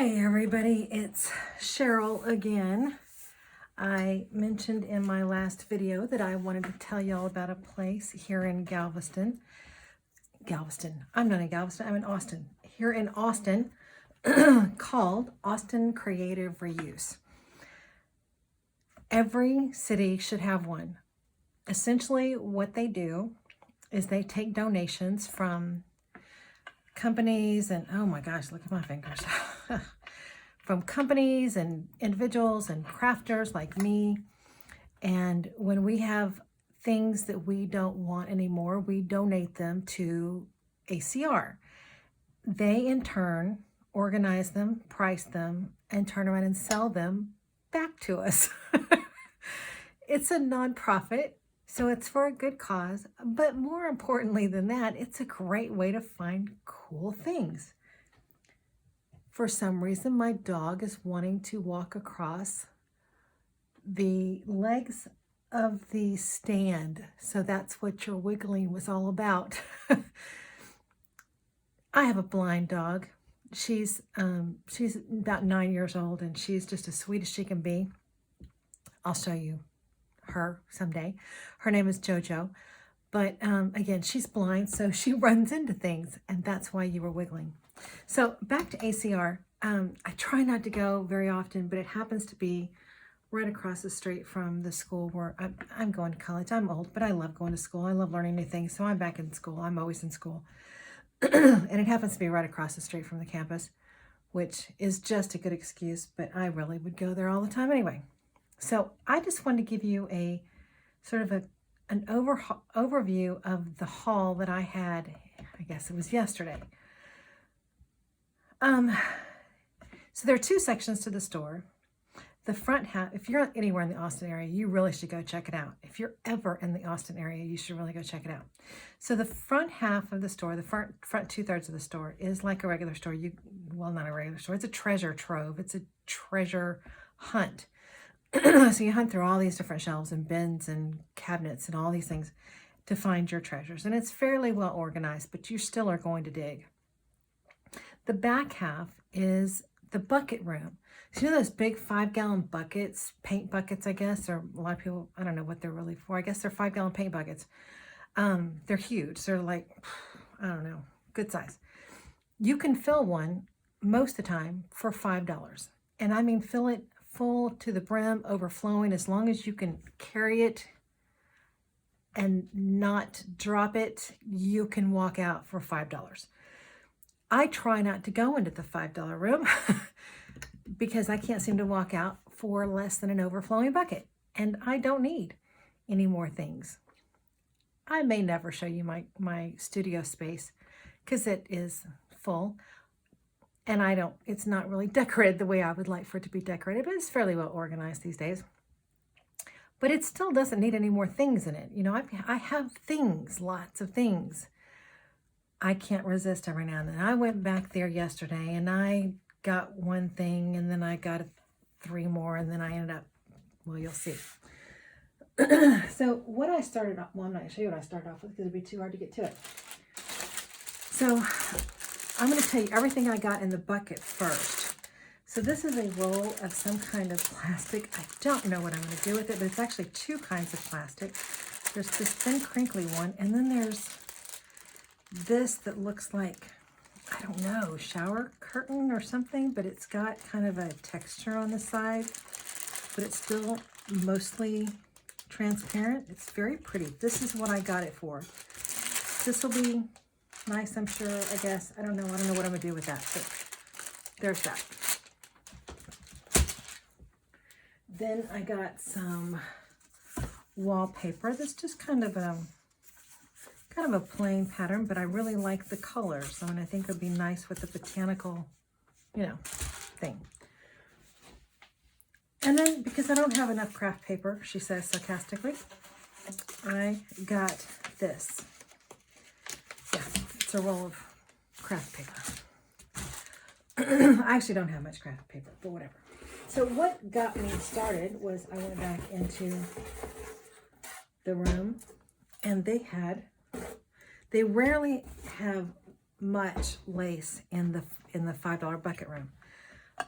Hi everybody, it's Cheryl again. I mentioned in my last video that I wanted to tell y'all about a place here in Galveston. I'm not in Galveston, I'm in Austin. Here in Austin called Austin Creative Reuse. Every city should have one. Essentially what they do is they take donations from companies and, oh my gosh, look at my fingers. From companies and individuals and crafters like me. And when we have things that we don't want anymore, we donate them to ACR. They in turn organize them, price them, and turn around and sell them back to us. It's a nonprofit, so it's for a good cause. But more importantly than that, it's a great way to find cool things. For some reason, my dog is wanting to walk across the legs of the stand. So that's what your wiggling was all about. I have a blind dog. She's about 9 years old and she's just as sweet as she can be. I'll show you her someday. Her name is Jojo. But again, she's blind, so she runs into things, and that's why you were wiggling. So back to ACR. I try not to go very often, but it happens to be right across the street from the school where I'm going to college. I'm old, but I love going to school. I love learning new things, so I'm back in school. I'm always in school. And it happens to be right across the street from the campus, which is just a good excuse, but I really would go there all the time anyway. So I just wanted to give you a sort of an overview of the haul that I had, I guess it was yesterday. So there are two sections to the store. The front half, if you're anywhere in the Austin area, you really should go check it out. If you're ever in the Austin area, you should really go check it out. So the front half of the store, the front 2/3 of the store is like a regular store. Well, not a regular store. It's a treasure trove. It's a treasure hunt. So you hunt through all these different shelves and bins and cabinets and all these things to find your treasures. And it's fairly well organized, but you still are going to dig. The back half is the bucket room. So you know those big 5-gallon buckets, paint buckets, I guess, or a lot of people, I don't know what they're really for. I guess they're 5-gallon paint buckets. They're huge. They're like, I don't know, good size. You can fill one most of the time for $5. And I mean, fill it full to the brim, overflowing, as long as you can carry it and not drop it, you can walk out for $5. I try not to go into the $5 room because I can't seem to walk out for less than an overflowing bucket, and I don't need any more things. I may never show you my studio space because it is full. And it's not really decorated the way I would like for it to be decorated, but it's fairly well organized these days. But it still doesn't need any more things in it. You know, I have things, lots of things. I can't resist every now and then. I went back there yesterday and I got one thing and then I got 3 more and then I ended up, well, you'll see. So what I started off, well, I'm not going to show you what I started off with because it'd be too hard to get to it. So I'm going to tell you everything I got in the bucket first. So this is a roll of some kind of plastic. I don't know what I'm going to do with it, but it's actually 2 kinds of plastic. There's this thin, crinkly one, and then there's this that looks like, I don't know, shower curtain or something, but it's got kind of a texture on the side, but it's still mostly transparent. It's very pretty. This is what I got it for. This will be nice, I'm sure, I guess. I don't know what I'm going to do with that, but there's that. Then I got some wallpaper. That's just kind of a plain pattern, but I really like the colors. And I think it would be nice with the botanical, thing. And then, because I don't have enough craft paper, she says sarcastically, I got this. Yeah, it's a roll of craft paper. I actually don't have much craft paper, but whatever. So what got me started was I went back into the room and they rarely have much lace in the $5 bucket room.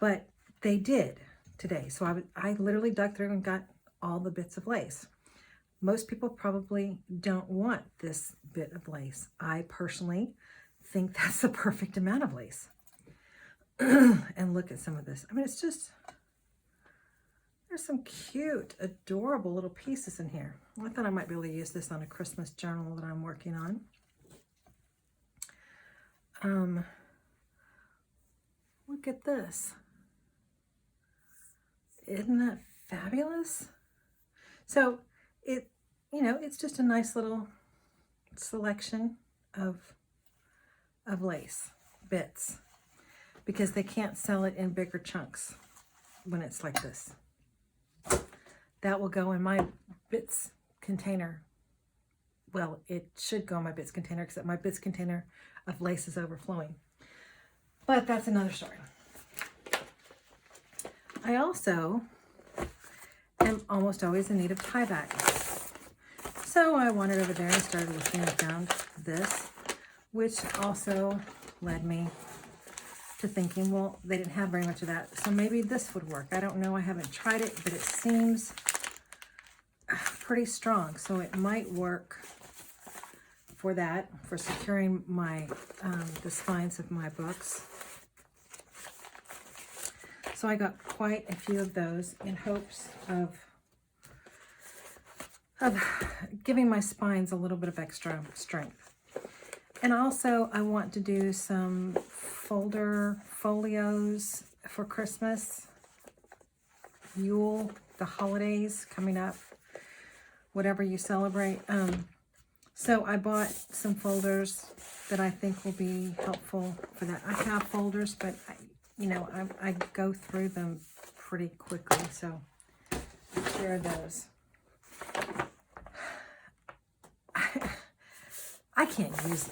but they did today. So I literally dug through and got all the bits of lace. Most people probably don't want this bit of lace. I personally think that's the perfect amount of lace. And look at some of this. I mean, it's just, there's some cute, adorable little pieces in here. I thought I might be able to use this on a Christmas journal that I'm working on. Look at this. Isn't that fabulous? So it's just a nice little selection of lace bits, because they can't sell it in bigger chunks when it's like this. That will go in my bits container. Well, it should go in my bits container, except my bits container of lace is overflowing. But that's another story. I also am almost always in need of tie bags. So I wandered over there and started looking and found this, which also led me to thinking, well, they didn't have very much of that, so maybe this would work. I don't know, I haven't tried it, but it seems pretty strong, so it might work for that, for securing my the spines of my books. So I got quite a few of those in hopes of giving my spines a little bit of extra strength. And also I want to do some folios for Christmas, Yule, the holidays coming up, whatever you celebrate. So I bought some folders that I think will be helpful for that. I have folders, but I go through them pretty quickly, so I share those. I can't use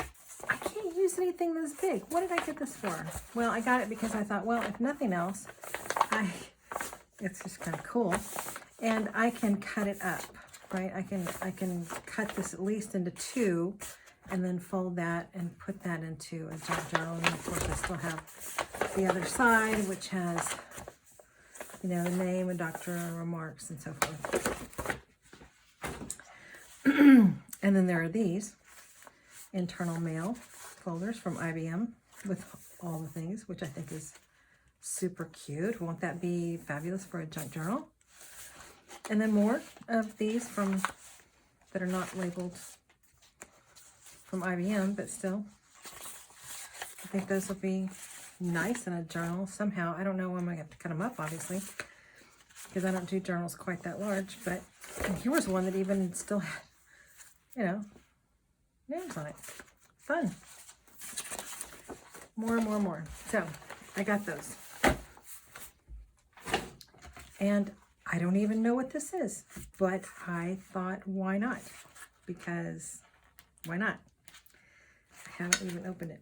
anything this big. What did I get this for? Well, I got it because I thought, well, if nothing else, it's just kind of cool, and I can cut it up, right? I can cut this at least into two, and then fold that and put that into a junk journal. And of course, I still have the other side, which has, the name and doctoral remarks and so forth. And then there are these internal mail folders from IBM with all the things, which I think is super cute. Won't that be fabulous for a junk journal? And then more of these that are not labeled from IBM, but still, I think those will be nice in a journal somehow. I don't know when I'm going to have to cut them up, obviously, because I don't do journals quite that large. But here was one that even still had, names on it. Fun. More. So I got those. And I don't even know what this is, but I thought, why not? Because why not? I haven't even opened it.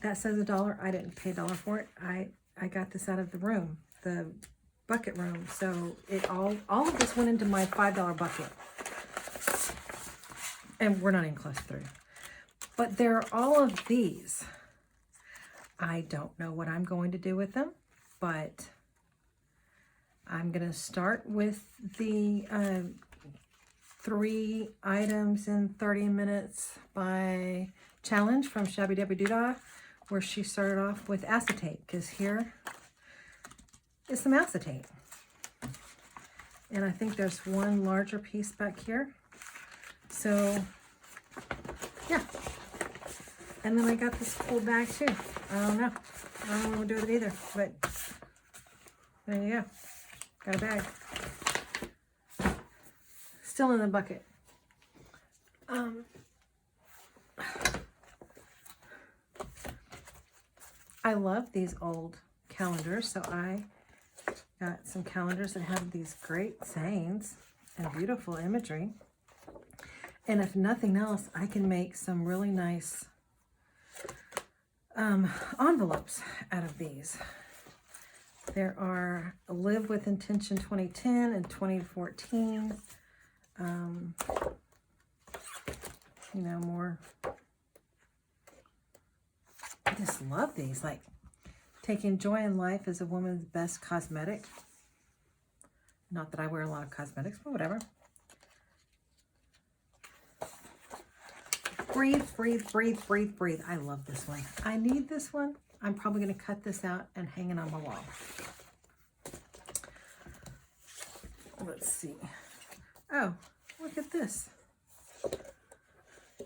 That says $1. I didn't pay $1 for it. I got this out of the room, the bucket room. So all of this went into my $5 bucket. And we're not even close through. But there are all of these. I don't know what I'm going to do with them, but I'm going to start with the 3 items in 30 minutes by challenge from Shabby Debbie Doodah, where she started off with acetate, because here is some acetate. And I think there's one larger piece back here. So, yeah. And then I got this cool bag too. I don't know what to do with it either, but there you go. Got a bag. Still in the bucket. I love these old calendars, so I got some calendars that have these great sayings and beautiful imagery. And if nothing else, I can make some really nice envelopes out of these. There are Live with Intention 2010 and 2014. More. I just love these. Like, Taking joy in life is a woman's best cosmetic. Not that I wear a lot of cosmetics, but whatever. Breathe, breathe, breathe, breathe, breathe. I love this one. I need this one. I'm probably going to cut this out and hang it on my wall. Let's see. Oh, look at this.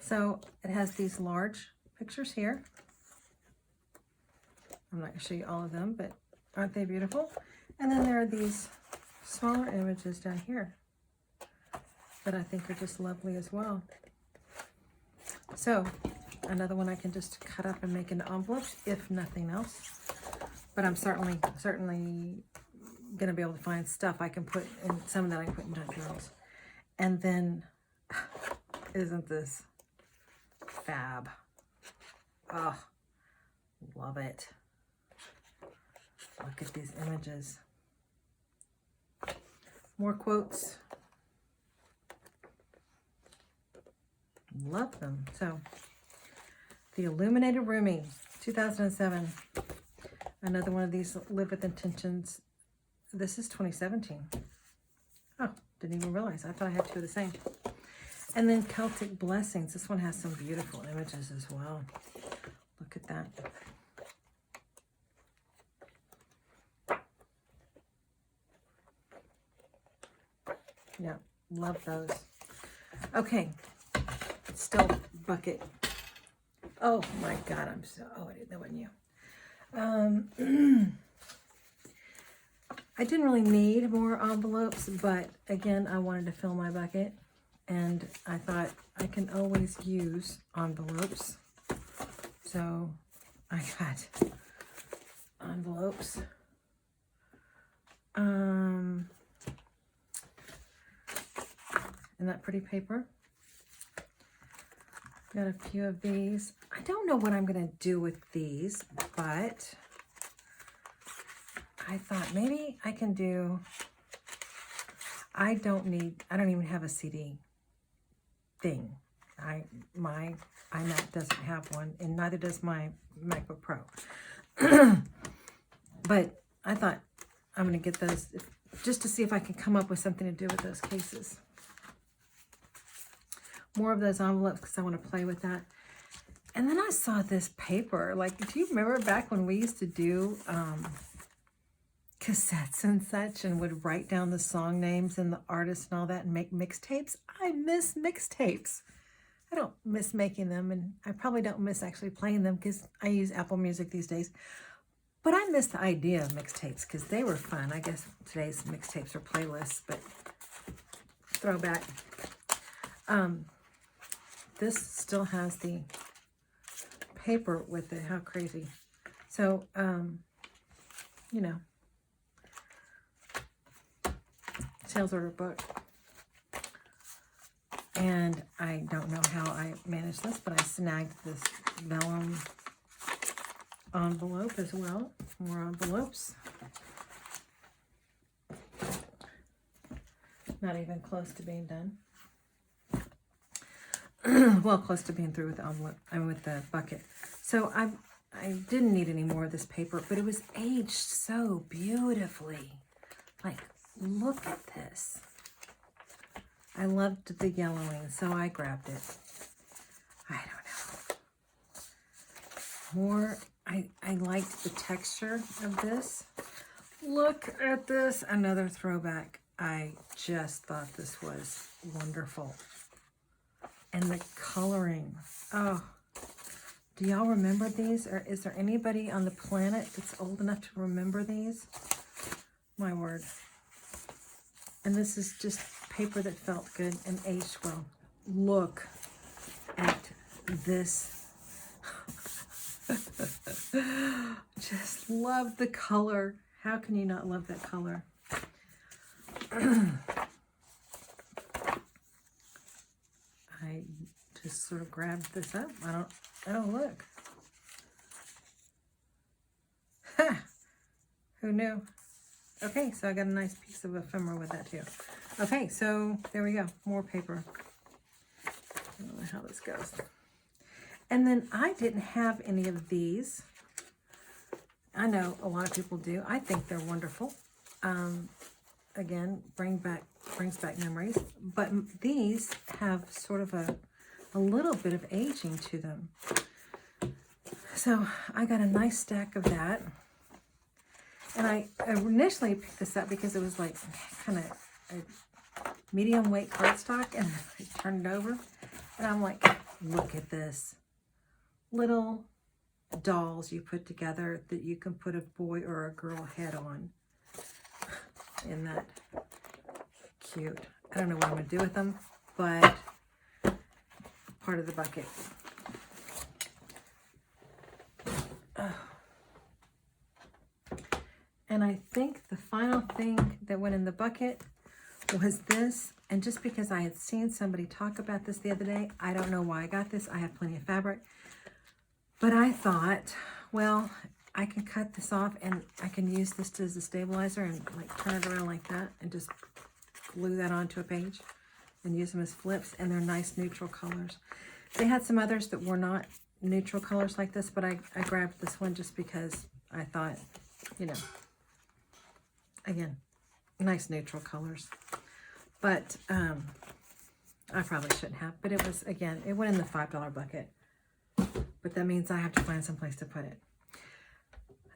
So it has these large pictures here. I'm not going to show you all of them, but aren't they beautiful? And then there are these smaller images down here that I think are just lovely as well. So another one I can just cut up and make into envelopes, if nothing else. But I'm certainly going to be able to find stuff I can put in, some that I can put in junk journals. And then, isn't this fab? Oh, love it. Look at these images. More quotes. Love them. So, The Illuminated Roomie, 2007. Another one of these Live with Intentions. This is 2017. Oh, didn't even realize. I thought I had two of the same. And then Celtic Blessings. This one has some beautiful images as well. Look at that. Yeah, love those. Okay, still bucket. Oh my God, I'm so, oh, I didn't know it knew. I didn't really need more envelopes, but again, I wanted to fill my bucket, and I thought I can always use envelopes. So I got envelopes. And that pretty paper. Got a few of these. I don't know what I'm going to do with these, but I thought maybe I can do, I don't even have a CD thing. My iMac doesn't have one, and neither does my MacBook Pro. But I thought I'm going to get those just to see if I can come up with something to do with those cases. More of those envelopes because I want to play with that. And then I saw this paper. Like, do you remember back when we used to do cassettes and such and would write down the song names and the artists and all that and make mixtapes? I miss mixtapes. I don't miss making them, and I probably don't miss actually playing them because I use Apple Music these days. But I miss the idea of mixtapes because they were fun. I guess today's mixtapes are playlists, but throwback. This still has the paper with it. How crazy. So, you know, sales order book. And I don't know how I managed this, but I snagged this vellum envelope as well. More envelopes. Not even close to being done. Well, close to being through with the envelope. I'm with the bucket. So I didn't need any more of this paper, but it was aged so beautifully. Like, look at this. I loved the yellowing, so I grabbed it. I don't know. More, I liked the texture of this. Look at this. Another throwback. I just thought this was wonderful. And the coloring. Oh, do y'all remember these? Or is there anybody on the planet that's old enough to remember these? My word. And this is just paper that felt good and aged well. Look at this. Just love the color. How can you not love that color? I just sort of grabbed this up. Oh, look. Ha! Who knew? Okay, so I got a nice piece of ephemera with that too. Okay, so there we go. More paper. I don't know how this goes. And then I didn't have any of these. I know a lot of people do. I think they're wonderful. Again, brings back memories. But these have sort of a little bit of aging to them. So I got a nice stack of that. And I initially picked this up because it was like kind of a medium weight cardstock, and I turned it over. And I'm like, look at this. Little dolls you put together that you can put a boy or a girl head on. Isn't that cute? I don't know what I'm going to do with them, but part of the bucket. And I think the final thing that went in the bucket was this. And just because I had seen somebody talk about this the other day, I don't know why I got this. I have plenty of fabric. But I thought, well, I can cut this off and I can use this as a stabilizer and like turn it around like that and just glue that onto a page and use them as flips. And they're nice neutral colors. They had some others that were not neutral colors like this, but I grabbed this one just because I thought, you know, again, nice neutral colors. But I probably shouldn't have. But it was, again, it went in the $5 bucket. But that means I have to find some place to put it.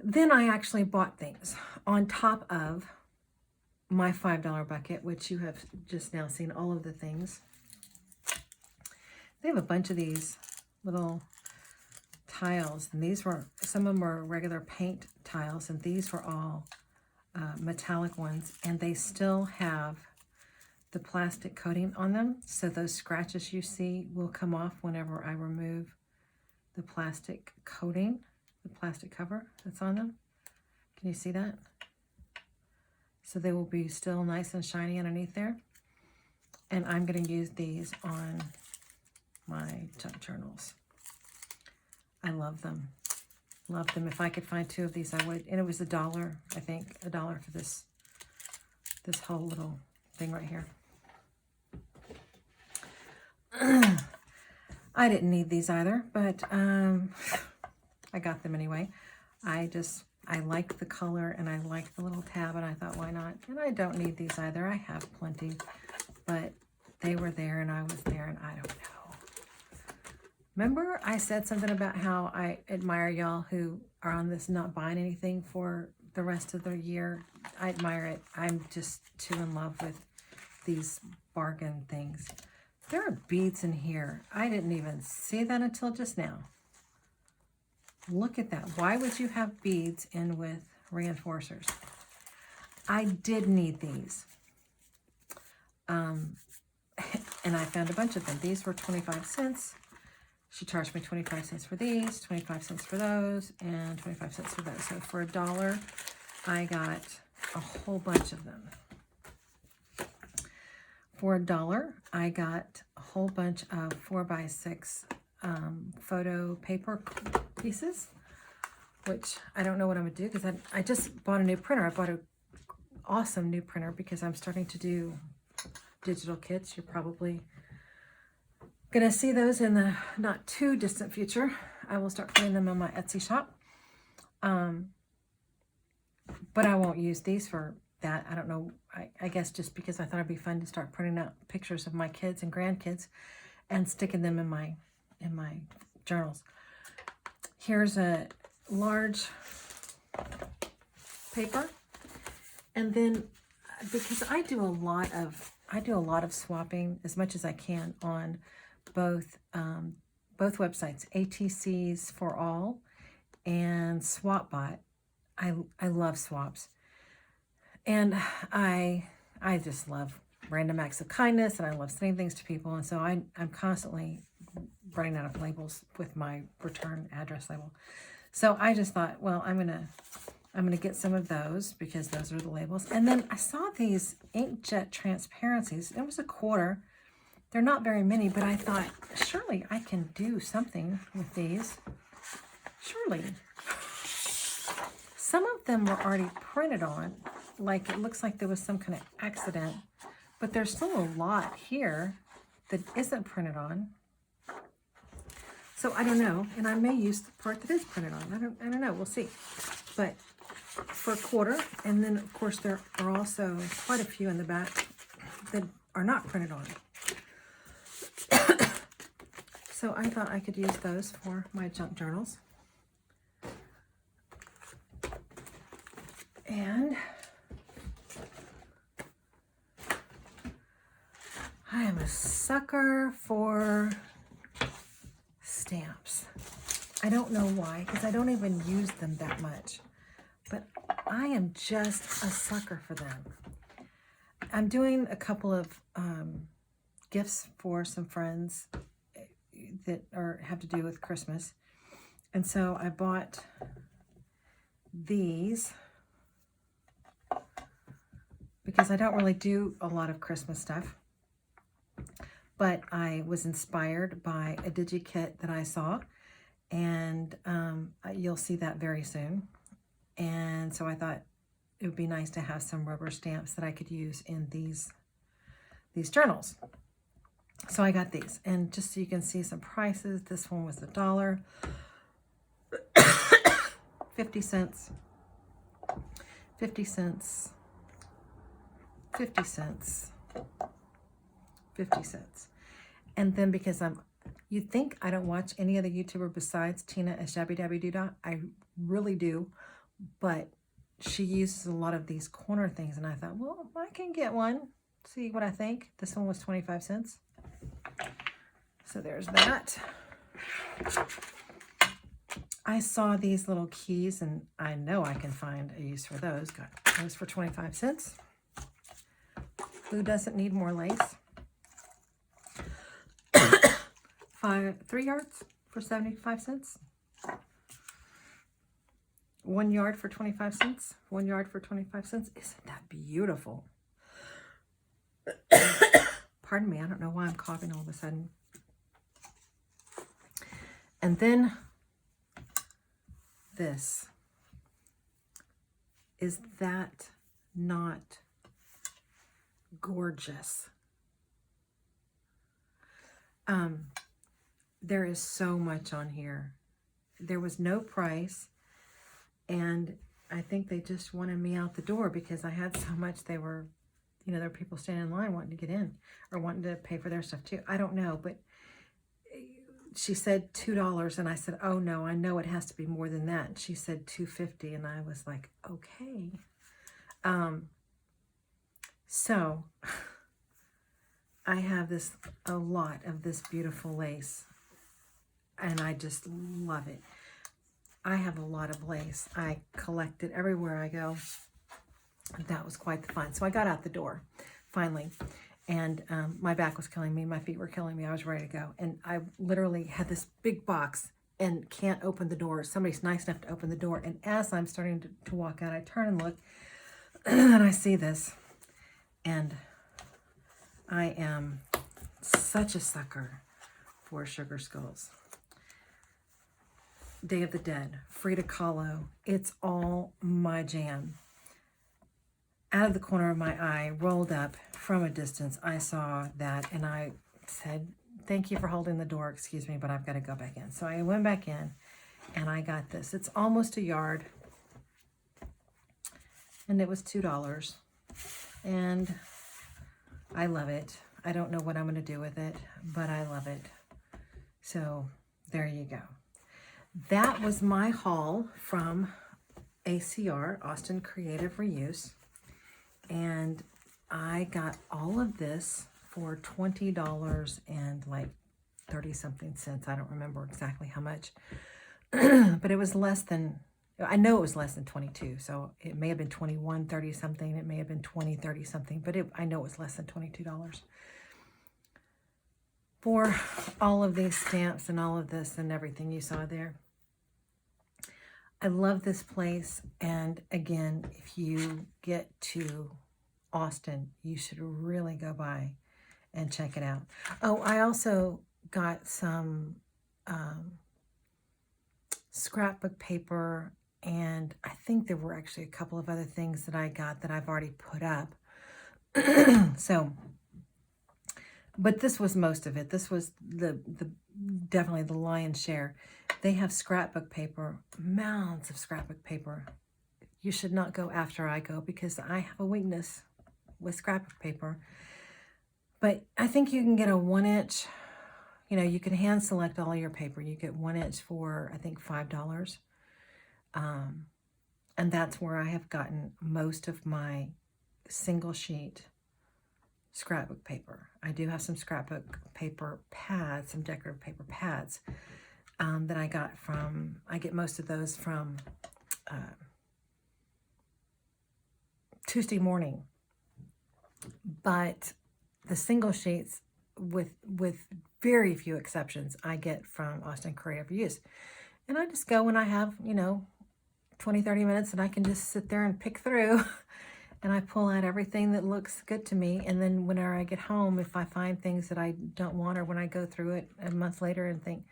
Then I actually bought things on top of my $5 bucket, which you have just now seen all of the things. They have a bunch of these little tiles, and these were, some of them were regular paint tiles, and these were all metallic ones, and they still have the plastic coating on them, so those scratches you see will come off whenever I remove the plastic coating, the plastic cover that's on them. Can you see that? So they will be still nice and shiny underneath there. And I'm going to use these on my junk journals. I love them. Love them. If I could find 2 of these, I would. And it was $1, I think, $1 for this whole little thing right here. I didn't need these either, but I got them anyway. I like the color and I like the little tab, and I thought, why not? And I don't need these either. I have plenty, but they were there and I was there, and I don't know. Remember I said something about how I admire y'all who are on this not buying anything for the rest of the year? I admire it. I'm just too in love with these bargain things. There are beads in here. I didn't even see that until just now. Look at that. Why would you have beads in with reinforcers? I did need these. And I found a bunch of them. These were 25 cents. She charged me 25 cents for these, 25 cents for those, and 25 cents for those. So for $1, I got a whole bunch of them. For $1, I got a whole bunch of 4x6 photo paper pieces, which I don't know what I'm going to do because I just bought a new printer. I bought an awesome new printer because I'm starting to do digital kits. You're probably going to see those in the not too distant future. I will start putting them on my Etsy shop. But I won't use these for that. I don't know. I guess just because I thought it'd be fun to start printing out pictures of my kids and grandkids and sticking them in my journals. Here's a large paper, and then because I do a lot of swapping as much as I can on both websites, ATCs for All and SwapBot. I love swaps. And I just love random acts of kindness, and I love sending things to people. And so I'm constantly running out of labels with my return address label. So I just thought, well, I'm gonna get some of those because those are the labels. And then I saw these inkjet transparencies. It was $1. They're not very many, but I thought, surely I can do something with these. Surely. Some of them were already printed on. Like it looks like there was some kind of accident, but there's still a lot here that isn't printed on. So I don't know, and I may use the part that is printed on. I don't know. We'll see. but for a quarter. And then, of course, there are also quite a few in the back that are not printed on. So I thought I could use those for my junk journals. And I am a sucker for stamps. I don't know why, because I don't even use them that much. But I am just a sucker for them. I'm doing a couple of gifts for some friends that have to do with Christmas. And so I bought these because I don't really do a lot of Christmas stuff. But I was inspired by a DigiKit that I saw, and you'll see that very soon. And so I thought it would be nice to have some rubber stamps that I could use in these journals. So I got these, and just so you can see some prices, this one was $1, 50 cents, 50 cents, 50 cents, 50 cents. And then because you'd think I don't watch any other YouTuber besides Tina at Shabby Dabby Doodah. I really do, but she uses a lot of these corner things, and I thought, well, I can get one, see what I think. This one was 25 cents. So there's that. I saw these little keys, and I know I can find a use for those. Got those for 25 cents. Who doesn't need more lace? 3 yards for 75 cents. 1 yard for 25 cents. 1 yard for 25 cents. Isn't that beautiful? Pardon me, I don't know why I'm coughing all of a sudden. And then this. Is that not gorgeous? There is so much on here. There was no price, and I think they just wanted me out the door because I had so much. They were, there were people standing in line wanting to get in or wanting to pay for their stuff too. I don't know, but she said $2, and I said, oh no, I know it has to be more than that. And she said $2.50, and I was like, okay. So I have a lot of this beautiful lace, and I just love it. I have a lot of lace. I collect it everywhere I go. That was quite the fun. So I got out the door finally, and my back was killing me. My feet were killing me. I was ready to go. And I literally had this big box and can't open the door. Somebody's nice enough to open the door. And as I'm starting to walk out, I turn and look, and I see this. And I am such a sucker for sugar skulls. Day of the Dead, Frida Kahlo. It's all my jam. Out of the corner of my eye, rolled up from a distance, I saw that, and I said, thank you for holding the door, excuse me, but I've got to go back in. So I went back in, and I got this. It's almost a yard, and it was $2, and I love it. I don't know what I'm going to do with it, but I love it. So there you go. That was my haul from ACR, Austin Creative Reuse. And I got all of this for $20 and like 30 something cents. I don't remember exactly how much, but it was less than, I know it was less than 22. So it may have been 21.30 something. It may have been 20.30 something, but I know it was less than $22 for all of these stamps and all of this and everything you saw there. I love this place, and again, if you get to Austin, you should really go by and check it out. Oh, I also got some scrapbook paper, and I think there were actually a couple of other things that I got that I've already put up. So, but this was most of it. This was definitely the lion's share. They have scrapbook paper, mounds of scrapbook paper, you should not go after I go, because I have a weakness with scrapbook paper. But I think you can get a 1-inch, you know, you can hand select all your paper. You get 1-inch for, I think, $5. And that's where I have gotten most of my single sheet scrapbook paper. I do have some scrapbook paper pads, some decorative paper pads that I got from, I get most of those from Tuesday Morning. But the single sheets, with very few exceptions, I get from Austin Creative Use. And I just go when I have, you know, 20, 30 minutes, and I can just sit there and pick through and I pull out everything that looks good to me. And then whenever I get home, if I find things that I don't want, or when I go through it a month later and think,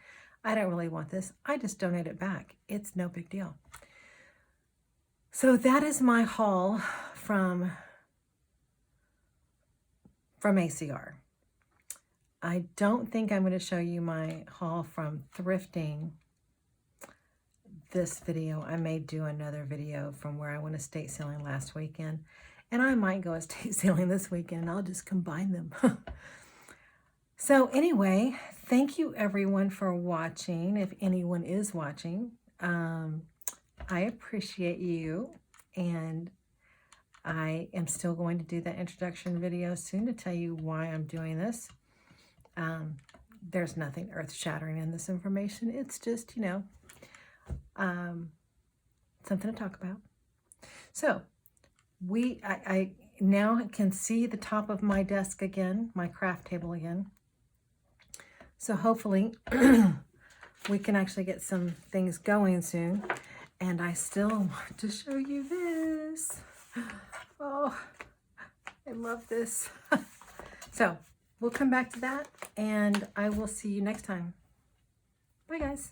I don't really want this, I just donate it back. It's no big deal. So that is my haul from ACR. I don't think I'm going to show you my haul from thrifting this video. I may do another video from where I went estate sailing last weekend, and I might go estate sailing this weekend. I'll just combine them. So anyway, thank you everyone for watching. If anyone is watching, I appreciate you, and I am still going to do that introduction video soon to tell you why I'm doing this. There's nothing earth-shattering in this information. It's just, you know, something to talk about. So I now can see the top of my desk again, my craft table again. So hopefully we can actually get some things going soon. And I still want to show you this. Oh, I love this. So we'll come back to that, and I will see you next time. Bye, guys.